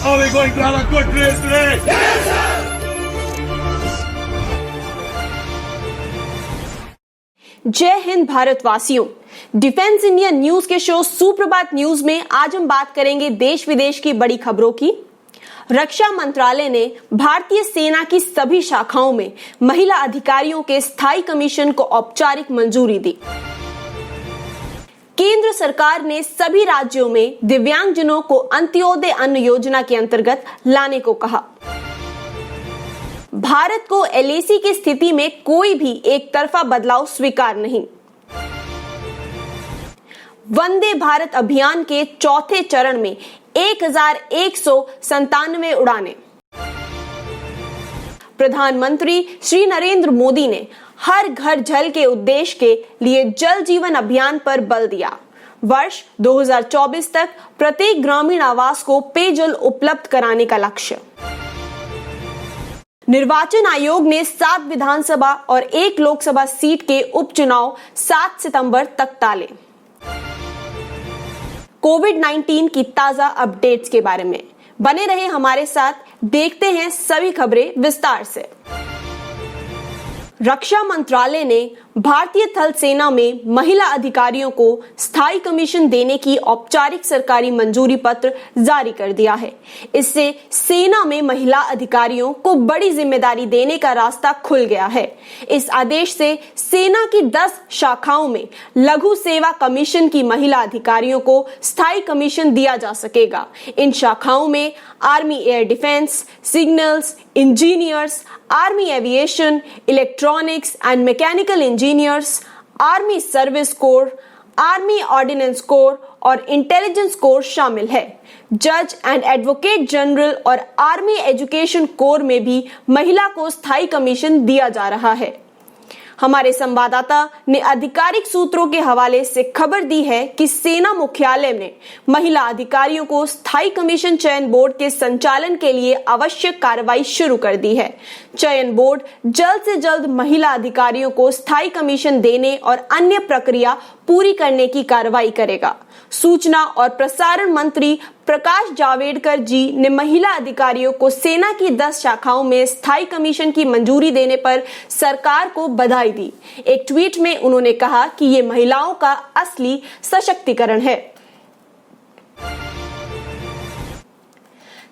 Are we going to have a good race today? Yes, sir! जय हिंद भारतवासियों। Defence India news के show सुप्रभात news में आज हम बात करेंगे देश विदेश की बड़ी खबरों की। रक्षा मंत्रालय ने भारतीय सेना की सभी शाखाओं में महिला अधिकारियों के स्थायी कमीशन को औपचारिक मंजूरी दी। केंद्र सरकार ने सभी राज्यों में दिव्यांगजनों को अंत्योदय अन्न योजना के अंतर्गत लाने को कहा। भारत को एलएसी की स्थिति में कोई भी एक तरफा बदलाव स्वीकार नहीं। वंदे भारत अभियान के चौथे चरण में 1197 उड़ानें। प्रधानमंत्री श्री नरेंद्र मोदी ने हर घर जल के उद्देश्य के लिए जल जीवन अभियान पर बल दिया। वर्ष 2024 तक प्रत्येक ग्रामीण आवास को पेयजल उपलब्ध कराने का लक्ष्य। निर्वाचन आयोग ने 7 विधानसभा और 1 लोकसभा सीट के उपचुनाव 7 सितंबर तक टाले। कोविड-19 की ताजा अपडेट्स के बारे में बने रहे हमारे साथ, देखते हैं सभी खबरें विस्तार से। रक्षा मंत्रालय ने भारतीय थल सेना में महिला अधिकारियों को स्थायी कमीशन देने की औपचारिक सरकारी मंजूरी पत्र जारी कर दिया है। इससे सेना में महिला अधिकारियों को बड़ी जिम्मेदारी देने का रास्ता खुल गया है। इस आदेश से सेना की 10 शाखाओं में लघु सेवा कमीशन की महिला अधिकारियों को स्थायी कमीशन दिया जा सकेगा। इन शाखाओं में army air defence, signals, engineers, army aviation, electronics and mechanical engineers, army service corps, army ordinance core और इंटेलिजेंस कोर शामिल है। जज एंड एडवोकेट जनरल और आर्मी एजुकेशन कोर में भी महिला को स्थायी कमीशन दिया जा रहा है। हमारे संवाददाता ने आधिकारिक सूत्रों के हवाले से खबर दी है कि सेना मुख्यालय ने महिला अधिकारियों को स्थायी कमीशन चयन बोर्ड के संचालन के लिए आवश्यक कार्रवाई शुरू कर दी है। चयन बोर्ड जल्द से जल्द महिला अधिकारियों को स्थायी कमीशन देने और अन्य प्रक्रिया पूरी करने की कार्रवाई करेगा। सूचना और प्रसारण मंत्री प्रकाश जावड़ेकर जी ने महिला अधिकारियों को सेना की 10 शाखाओं में स्थायी कमीशन की मंजूरी देने पर सरकार को बधाई दी। एक ट्वीट में उन्होंने कहा कि ये महिलाओं का असली सशक्तिकरण है।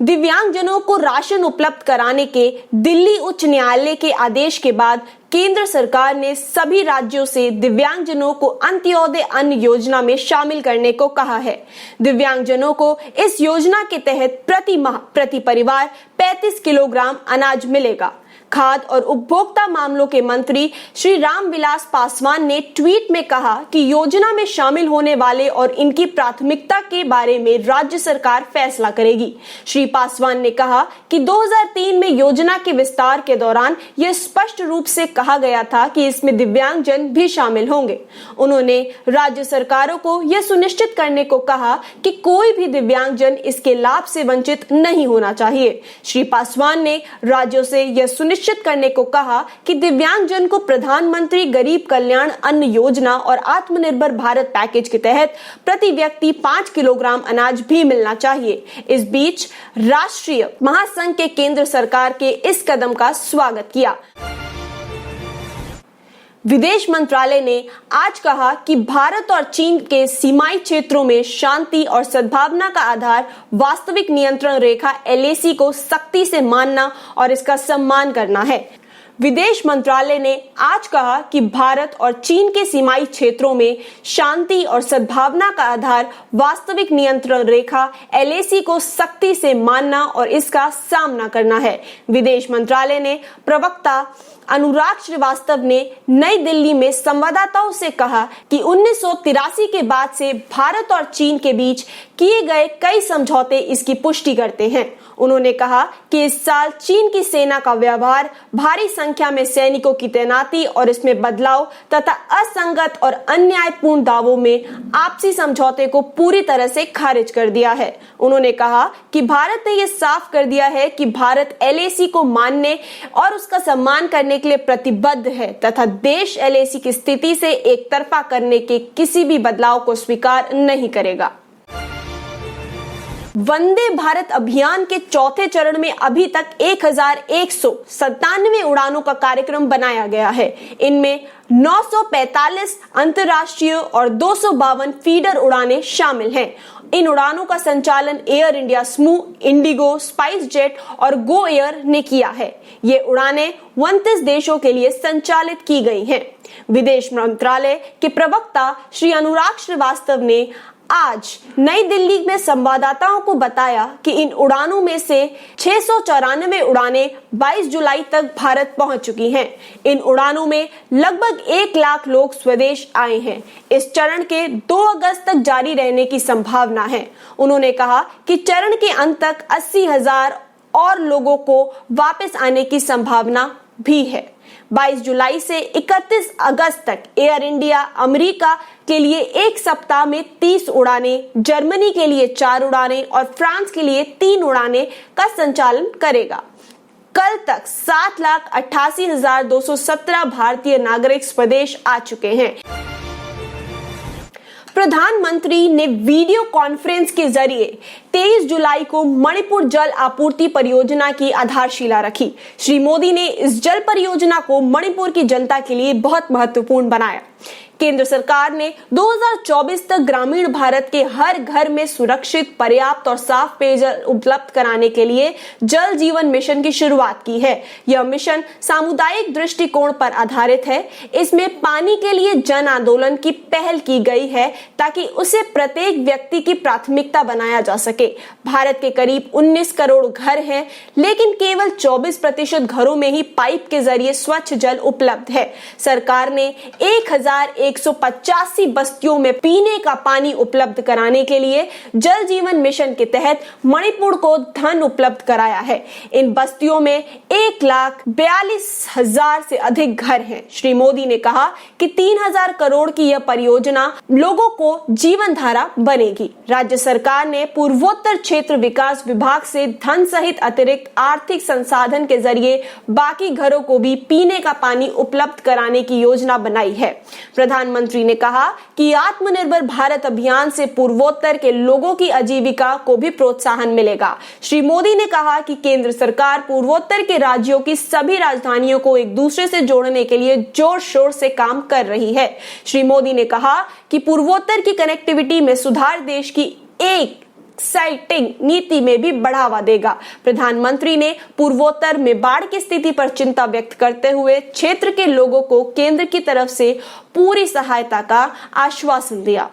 दिव्यांगजनों को राशन उपलब्ध कराने के दिल्ली उच्च न्यायालय के आदेश के बाद केंद्र सरकार ने सभी राज्यों से दिव्यांगजनों को अंत्योदय अन्न योजना में शामिल करने को कहा है। दिव्यांगजनों को इस योजना के तहत प्रति माह प्रति परिवार 35 किलोग्राम अनाज मिलेगा। खाद्य और उपभोक्ता मामलों के मंत्री श्री रामविलास पासवान ने ट्वीट में कहा कि योजना में शामिल होने वाले और इनकी प्राथमिकता के बारे में राज्य सरकार फैसला करेगी। श्री पासवान ने कहा कि 2003 में योजना के विस्तार के दौरान यह स्पष्ट रूप से कहा गया था कि इसमें दिव्यांगजन भी शामिल होंगे। उन्होंने राज्य सरकारों को यह सुनिश्चित करने को कहा कि कोई भी दिव्यांगजन इसके लाभ से वंचित नहीं होना चाहिए। श्री पासवान ने राज्यों से यह सुनिश्चित करने को कहा कि दिव्यांगजन को प्रधानमंत्री गरीब कल्याण अन्न योजना और आत्मनिर्भर भारत पैकेज के तहत प्रति व्यक्ति 5 किलोग्राम अनाज भी मिलना चाहिए। इस बीच राष्ट्रीय महासंघ के केंद्र सरकार के इस कदम का स्वागत किया। विदेश मंत्रालय ने आज कहा कि भारत और चीन के सीमाई क्षेत्रों में शांति और सद्भावना का आधार वास्तविक नियंत्रण रेखा एलएसी को सख्ती से मानना और इसका सम्मान करना है। विदेश मंत्रालय ने आज कहा कि भारत और चीन के सीमाई क्षेत्रों में शांति और सद्भावना का आधार वास्तविक नियंत्रण रेखा एलएसी को सख्ती से मानना और इसका सामना करना है। विदेश मंत्रालय ने प्रवक्ता अनुराग श्रीवास्तव ने नई दिल्ली में संवाददाताओं से कहा कि 1983 के बाद से भारत और चीन के बीच किए गए कई समझौते इसकी पुष्टि करते हैं। उन्होंने कहा कि इस साल चीन की सेना का व्यवहार, भारी संख्या में सैनिकों की तैनाती और इसमें बदलाव तथा असंगत और अन्यायपूर्ण दावों में आपसी समझौते को पूरी तरह से खारिज कर दिया है। उन्होंने कहा कि भारत ने यह साफ कर दिया है कि भारत एलएसी को मानने और उसका सम्मान करने के लिए प्रतिबद्ध है तथा देश एलएसी की स्थिति से एक तरफा करने के किसी भी बदलाव को स्वीकार नहीं करेगा। वंदे भारत अभियान के चौथे चरण में अभी तक 1197 उड़ानों का कार्यक्रम बनाया गया है। इनमें 945 अंतर्राष्ट्रीय और 252 फीडर उड़ानें शामिल हैं। इन उड़ानों का संचालन air India, smooth, Indigo, spice jet और गो एयर ने किया है। ये उड़ानें 29 देशों के लिए संचालित की गई हैं। विदेश मंत्रालय के प्रवक्ता श्री अनुराग श्रीवास्तव ने आज नई दिल्ली में संवाददाताओं को बताया कि इन उड़ानों में से 694 उड़ानें 22 जुलाई तक भारत पहुंच चुकी हैं। इन उड़ानों में लगभग 1 लाख लोग स्वदेश आए हैं। इस चरण के 2 अगस्त तक जारी रहने की संभावना है। उन्होंने कहा कि चरण के अंत तक 80,000 और लोगों को वापस आने की संभावना भी है। 22 जुलाई से 31 अगस्त तक एयर इंडिया अमेरिका के लिए 1 सप्ताह में 30 उड़ानें, जर्मनी के लिए 4 उड़ानें और फ्रांस के लिए 3 उड़ानें का संचालन करेगा। कल तक 7,88,217 भारतीय नागरिक स्वदेश आ चुके हैं। प्रधानमंत्री ने वीडियो कॉन्फ्रेंस के जरिए 23 जुलाई को मणिपुर जल आपूर्ति परियोजना की आधारशिला रखी। श्री मोदी ने इस जल परियोजना को मणिपुर की जनता के लिए बहुत महत्वपूर्ण बनाया। केंद्र सरकार ने 2024 तक ग्रामीण भारत के हर घर में सुरक्षित, पर्याप्त और साफ पेयजल उपलब्ध कराने के लिए जल जीवन मिशन की शुरुआत की है। यह मिशन सामुदायिक दृष्टिकोण पर आधारित है। इसमें पानी के लिए जन आंदोलन की पहल की गई है ताकि उसे प्रत्येक व्यक्ति की प्राथमिकता बनाया जा सके। भारत के करीब 19 करोड़ घर हैं, लेकिन केवल 24% घरों में ही पाइप के जरिए स्वच्छ जल उपलब्ध है। सरकार ने 1185 बस्तियों में पीने का पानी उपलब्ध कराने के लिए जल जीवन मिशन के तहत मणिपुर को धन उपलब्ध कराया है। इन बस्तियों में 1,42,000 से अधिक घर हैं। श्री मोदी ने कहा कि 3,000 करोड़ की यह परियोजना लोगों को जीवन धारा बनेगी। राज्य सरकार ने पूर्वोत्तर क्षेत्र विकास विभाग से धन सहित अतिरिक्त आर्थिक संसाधन के जरिए बाकी घरों को भी पीने का पानी उपलब्ध कराने की योजना बनाई है। प्रधानमंत्री ने कहा कि आत्मनिर्भर भारत अभियान से पूर्वोत्तर के लोगों की आजीविका को भी प्रोत्साहन मिलेगा। श्री मोदी ने कहा कि केंद्र सरकार पूर्वोत्तर के राज्यों की सभी राजधानियों को एक दूसरे से जोड़ने के लिए जोर शोर से काम कर रही है। श्री मोदी ने कहा कि पूर्वोत्तर की कनेक्टिविटी में सुधार देश की एक एक्साइटिंग नीति में भी बढ़ावा देगा। प्रधानमंत्री ने पूर्वोत्तर में बाढ़ की स्थिति पर चिंता व्यक्त करते हुए क्षेत्र के लोगों को केंद्र की तरफ से पूरी सहायता का आश्वासन दिया।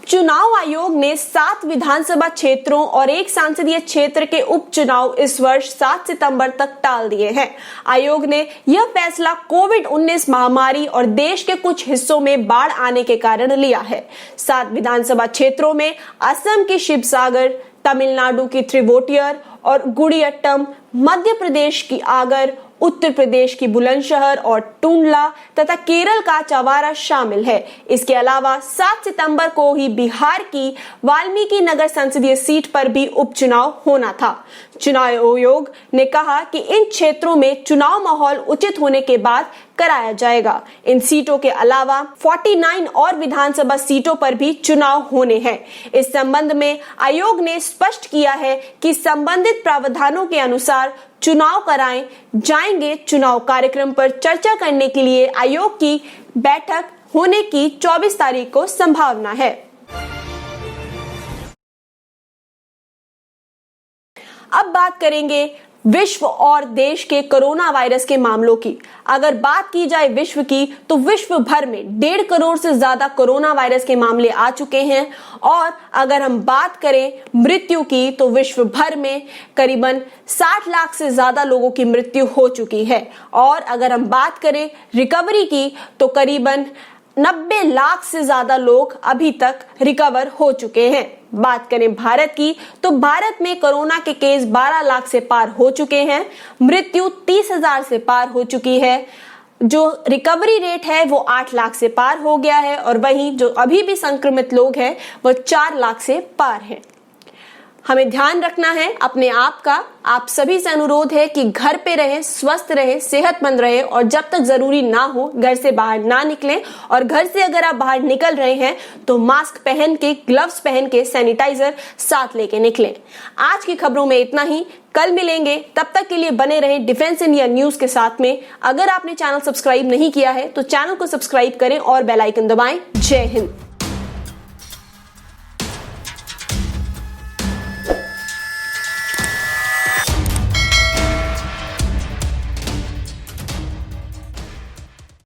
चुनाव आयोग ने 7 विधानसभा क्षेत्रों और 1 संसदीय क्षेत्र के उपचुनाव इस वर्ष 7 सितंबर तक टाल दिए हैं। आयोग ने यह फैसला कोविड-19 महामारी और देश के कुछ हिस्सों में बाढ़ आने के कारण लिया है। 7 विधानसभा क्षेत्रों में असम की शिवसागर, तमिलनाडु की त्रिवोटियर और गुड़ियट्टम, मध्य प्रदेश की आगर, उत्तर प्रदेश की बुलंदशहर और टुंडला तथा केरल का चवारा शामिल है। इसके अलावा 7 सितंबर को ही बिहार की वाल्मीकि नगर संसदीय सीट पर भी उपचुनाव होना था। चुनाव आयोग ने कहा कि इन क्षेत्रों में चुनाव माहौल उचित होने के बाद कराया जाएगा। इन सीटों के अलावा 49 और विधानसभा सीटों पर भी चुनाव होने हैं। इस संबंध में आयोग ने स्पष्ट किया है कि संबंधित प्रावधानों के अनुसार चुनाव कराए जाएंगे। चुनाव कार्यक्रम पर चर्चा करने के लिए आयोग की बैठक होने की 24 तारीख को संभावना है। अब बात करेंगे विश्व और देश के कोरोना वायरस के मामलों की। अगर बात की जाए विश्व की, तो विश्व भर में 1.5 करोड़ से ज्यादा कोरोना वायरस के मामले आ चुके हैं। और अगर हम बात करें मृत्यु की, तो विश्व भर में करीबन 60 लाख से ज्यादा लोगों की मृत्यु हो चुकी है। और अगर हम बात करें रिकवरी की, तो करीबन 90 लाख से ज्यादा लोग अभी तक रिकवर हो चुके हैं। बात करें भारत की, तो भारत में कोरोना के केस 12 लाख से पार हो चुके हैं। मृत्यु 30,000 से पार हो चुकी है। जो रिकवरी रेट है वो 8 लाख से पार हो गया है। और वहीं जो अभी भी संक्रमित लोग हैं वो 4 लाख से पार है। हमें ध्यान रखना है अपने आप का। आप सभी से अनुरोध है कि घर पे रहें, स्वस्थ रहें, सेहतमंद रहें और जब तक जरूरी ना हो घर से बाहर ना निकलें। और घर से अगर आप बाहर निकल रहे हैं तो मास्क पहन के, ग्लव्स पहन के, सैनिटाइजर साथ लेके निकलें। आज की खबरों में इतना ही, कल मिलेंगे। तब तक के लिए बने रहें डिफेंस इंडिया न्यूज के साथ में। अगर आपने चैनल सब्सक्राइब नहीं किया है तो चैनल को सब्सक्राइब करें और बेल आइकन दबाएं। जय हिंद।